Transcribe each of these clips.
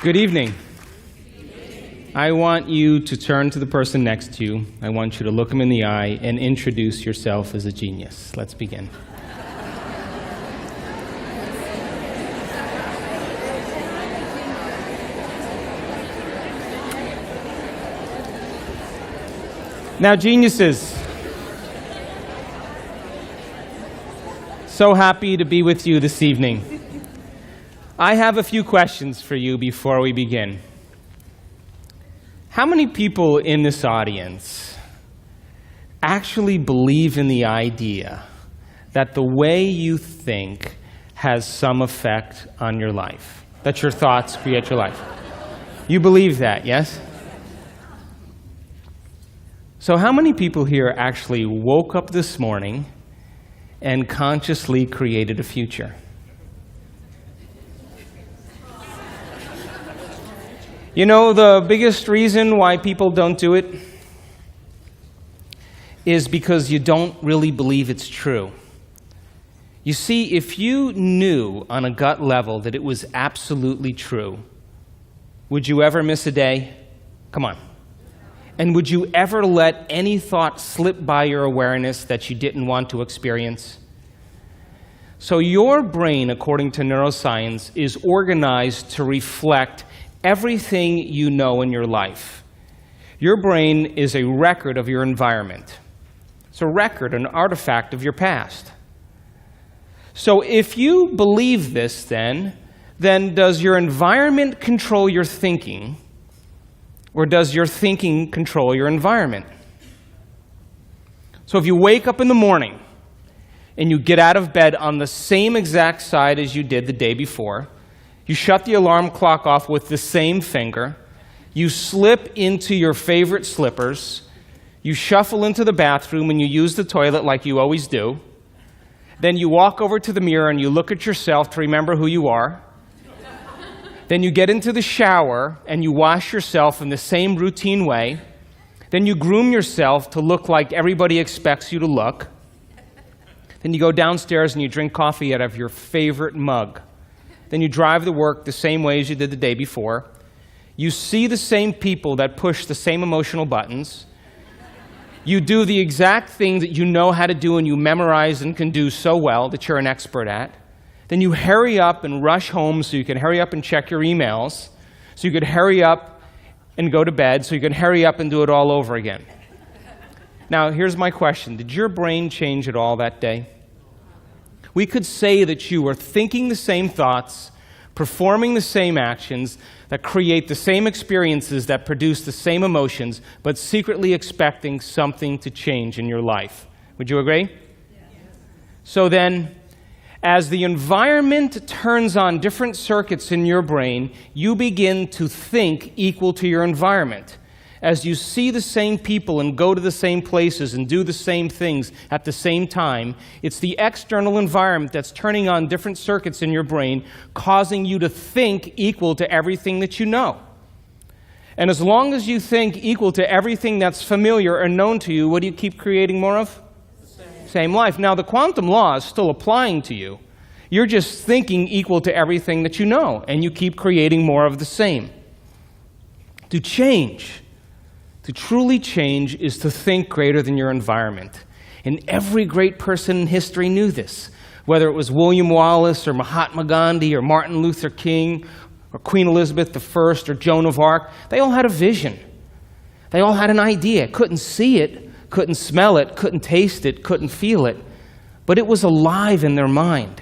Good evening. I want you to turn to the person next to you. I want you to look him in the eye and introduce yourself as a genius. Let's begin. Now, geniuses, so happy to be with you this evening. I have a few questions for you before we begin. How many people in this audience actually believe in the idea that the way you think has some effect on your life? That your thoughts create your life? You believe that, yes? So how many people here actually woke up this morning and consciously created a future? You know, the biggest reason why people don't do it is because you don't really believe it's true. You see, if you knew on a gut level that it was absolutely true, would you ever miss a day? Come on. And would you ever let any thought slip by your awareness that you didn't want to experience? So your brain, according to neuroscience, is organized to reflect everything you know in your life. Your brain is a record of your environment. It's a record, an artifact of your past. So if you believe this, then does your environment control your thinking? Or does your thinking control your environment? So if you wake up in the morning and you get out of bed on the same exact side as you did the day before, you shut the alarm clock off with the same finger, you slip into your favorite slippers, you shuffle into the bathroom and you use the toilet like you always do, then you walk over to the mirror and you look at yourself to remember who you are. Then you get into the shower and you wash yourself in the same routine way. Then you groom yourself to look like everybody expects you to look. Then you go downstairs and you drink coffee out of your favorite mug. Then you drive to work the same way as you did the day before. You see the same people that push the same emotional buttons. You do the exact thing that you know how to do and you memorize and can do so well that you're an expert at. Then you hurry up and rush home so you can hurry up and check your emails, so you could hurry up and go to bed, so you can hurry up and do it all over again. Now, here's my question. Did your brain change at all that day? We could say that you were thinking the same thoughts, performing the same actions, that create the same experiences, that produce the same emotions, but secretly expecting something to change in your life. Would you agree? Yes. So then, as the environment turns on different circuits in your brain, you begin to think equal to your environment. As you see the same people and go to the same places and do the same things at the same time, it's the external environment that's turning on different circuits in your brain, causing you to think equal to everything that you know. And as long as you think equal to everything that's familiar and known to you, what do you keep creating more of? Same life. Now, the quantum law is still applying to you. You're just thinking equal to everything that you know, and you keep creating more of the same. To change, to truly change, is to think greater than your environment. And every great person in history knew this, whether it was William Wallace or Mahatma Gandhi or Martin Luther King or Queen Elizabeth I or Joan of Arc. They all had a vision. They all had an idea. Couldn't see it, couldn't smell it, couldn't taste it, couldn't feel it, but it was alive in their mind.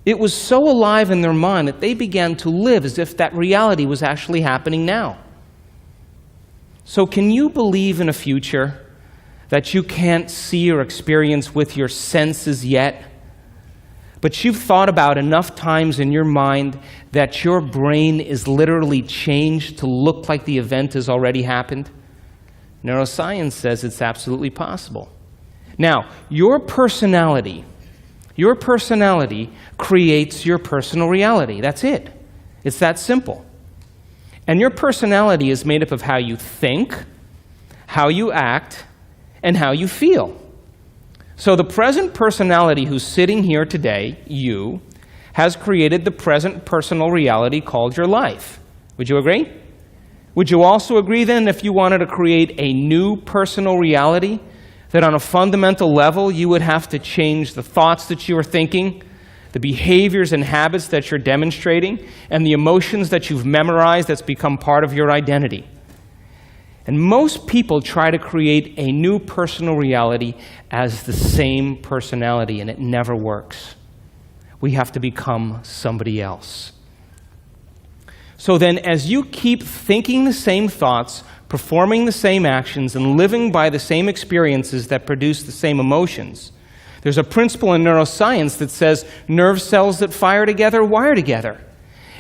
It was so alive in their mind that they began to live as if that reality was actually happening now. So can you believe in a future that you can't see or experience with your senses yet, but you've thought about enough times in your mind that your brain is literally changed to look like the event has already happened? Neuroscience says it's absolutely possible. Now, your personality creates your personal reality. That's it. It's that simple. And your personality is made up of how you think, how you act, and how you feel. So the present personality who's sitting here today, you, has created the present personal reality called your life. Would you agree? Would you also agree then if you wanted to create a new personal reality, that on a fundamental level you would have to change the thoughts that you are thinking, the behaviors and habits that you're demonstrating, and the emotions that you've memorized that's become part of your identity? And most people try to create a new personal reality as the same personality, and it never works. We have to become somebody else. So then, as you keep thinking the same thoughts, performing the same actions, and living by the same experiences that produce the same emotions, there's a principle in neuroscience that says nerve cells that fire together wire together.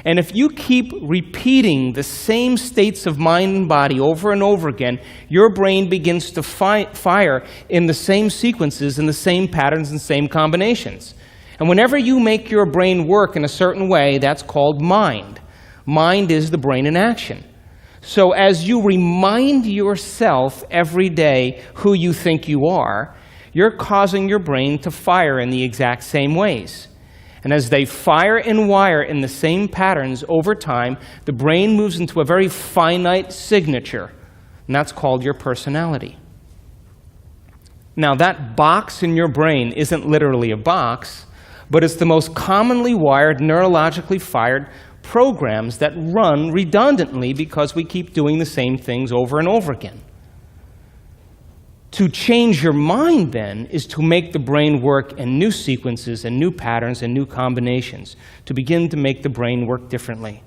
And if you keep repeating the same states of mind and body over and over again, your brain begins to fire in the same sequences, in the same patterns and same combinations. And whenever you make your brain work in a certain way, that's called mind. Mind is the brain in action. So as you remind yourself every day who you think you are, you're causing your brain to fire in the exact same ways. And as they fire and wire in the same patterns over time, the brain moves into a very finite signature, and that's called your personality. Now, that box in your brain isn't literally a box, but it's the most commonly wired, neurologically fired programs that run redundantly because we keep doing the same things over and over again. To change your mind, then, is to make the brain work in new sequences and new patterns and new combinations, to begin to make the brain work differently.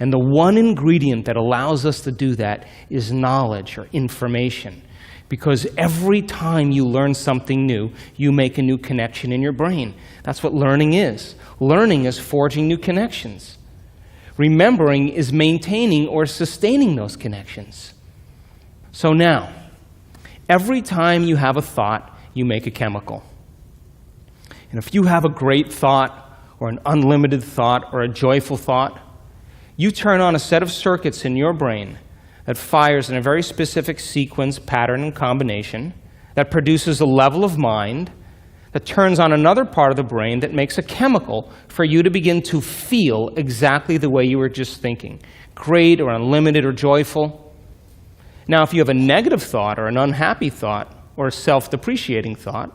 And the one ingredient that allows us to do that is knowledge or information. Because every time you learn something new, you make a new connection in your brain. That's what learning is. Learning is forging new connections. Remembering is maintaining or sustaining those connections. So now, every time you have a thought, you make a chemical. And if you have a great thought, or an unlimited thought, or a joyful thought, you turn on a set of circuits in your brain that fires in a very specific sequence, pattern, and combination, that produces a level of mind, that turns on another part of the brain that makes a chemical for you to begin to feel exactly the way you were just thinking, great or unlimited or joyful. Now, if you have a negative thought or an unhappy thought or a self-depreciating thought,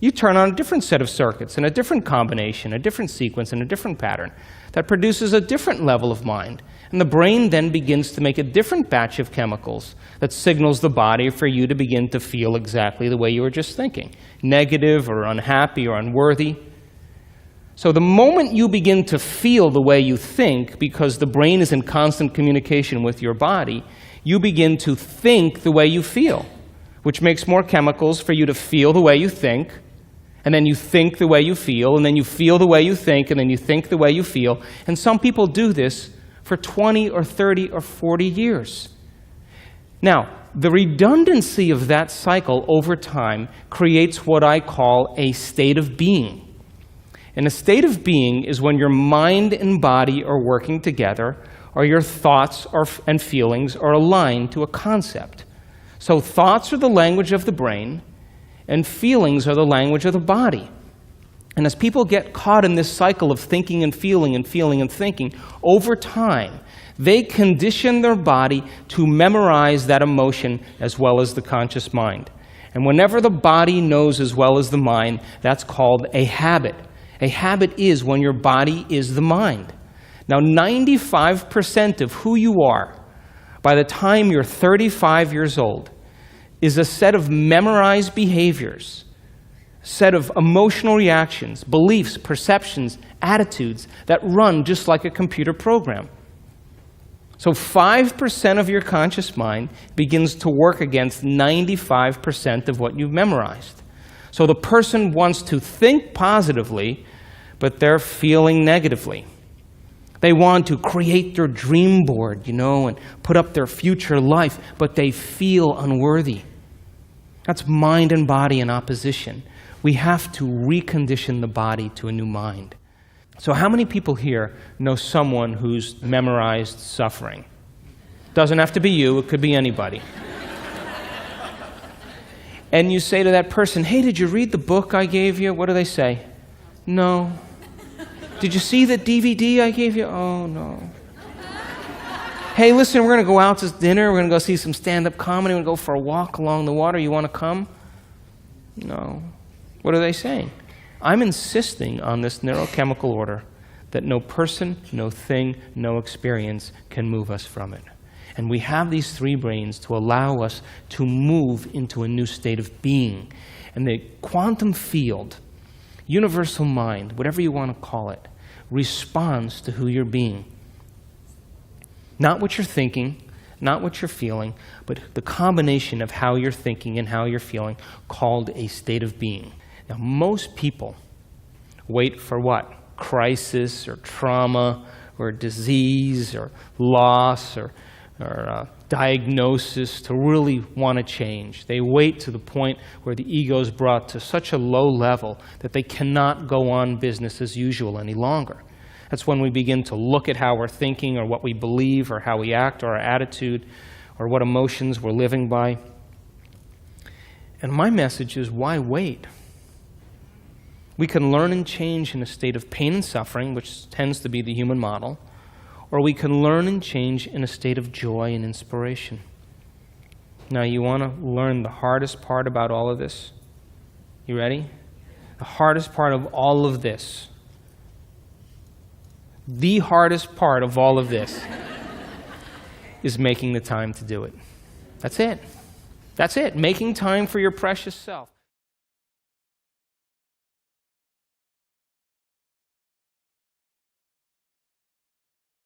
you turn on a different set of circuits and a different combination, a different sequence, and a different pattern that produces a different level of mind. And the brain then begins to make a different batch of chemicals that signals the body for you to begin to feel exactly the way you were just thinking, negative or unhappy or unworthy. So the moment you begin to feel the way you think, because the brain is in constant communication with your body, you begin to think the way you feel, which makes more chemicals for you to feel the way you think, and then you think the way you feel, and then you feel the way you think, and then you think the way you feel. And some people do this for 20 or 30 or 40 years. Now, the redundancy of that cycle over time creates what I call a state of being. And a state of being is when your mind and body are working together, or your thoughts and feelings are aligned to a concept. So thoughts are the language of the brain, and feelings are the language of the body. And as people get caught in this cycle of thinking and feeling and feeling and thinking, over time, they condition their body to memorize that emotion as well as the conscious mind. And whenever the body knows as well as the mind, that's called a habit. A habit is when your body is the mind. Now, 95% of who you are, by the time you're 35 years old, is a set of memorized behaviors, a set of emotional reactions, beliefs, perceptions, attitudes that run just like a computer program. So 5% of your conscious mind begins to work against 95% of what you've memorized. So the person wants to think positively, but they're feeling negatively. They want to create their dream board, and put up their future life, but they feel unworthy. That's mind and body in opposition. We have to recondition the body to a new mind. So how many people here know someone who's memorized suffering? Doesn't have to be you, it could be anybody. and you say to that person, hey, did you read the book I gave you? What do they say? No. Did you see the DVD I gave you? Oh, no. Hey, listen, we're going to go out to dinner. We're going to go see some stand-up comedy. We're going to go for a walk along the water. You want to come? No. What are they saying? I'm insisting on this neurochemical order that no person, no thing, no experience can move us from it. And we have these three brains to allow us to move into a new state of being. And the quantum field, universal mind, whatever you want to call it, responds to who you're being. Not what you're thinking, not what you're feeling, but the combination of how you're thinking and how you're feeling, called a state of being. Now, most people wait for what? Crisis or trauma or disease or loss or diagnosis to really want to change. They wait to the point where the ego is brought to such a low level that they cannot go on business as usual any longer. That's when we begin to look at how we're thinking or what we believe or how we act or our attitude or what emotions we're living by. And my message is, why wait? We can learn and change in a state of pain and suffering, which tends to be the human model, or we can learn and change in a state of joy and inspiration. Now, you want to learn the hardest part about all of this? You ready? The hardest part of all of this, the hardest part of all of this is making the time to do it. That's it. That's it. Making time for your precious self.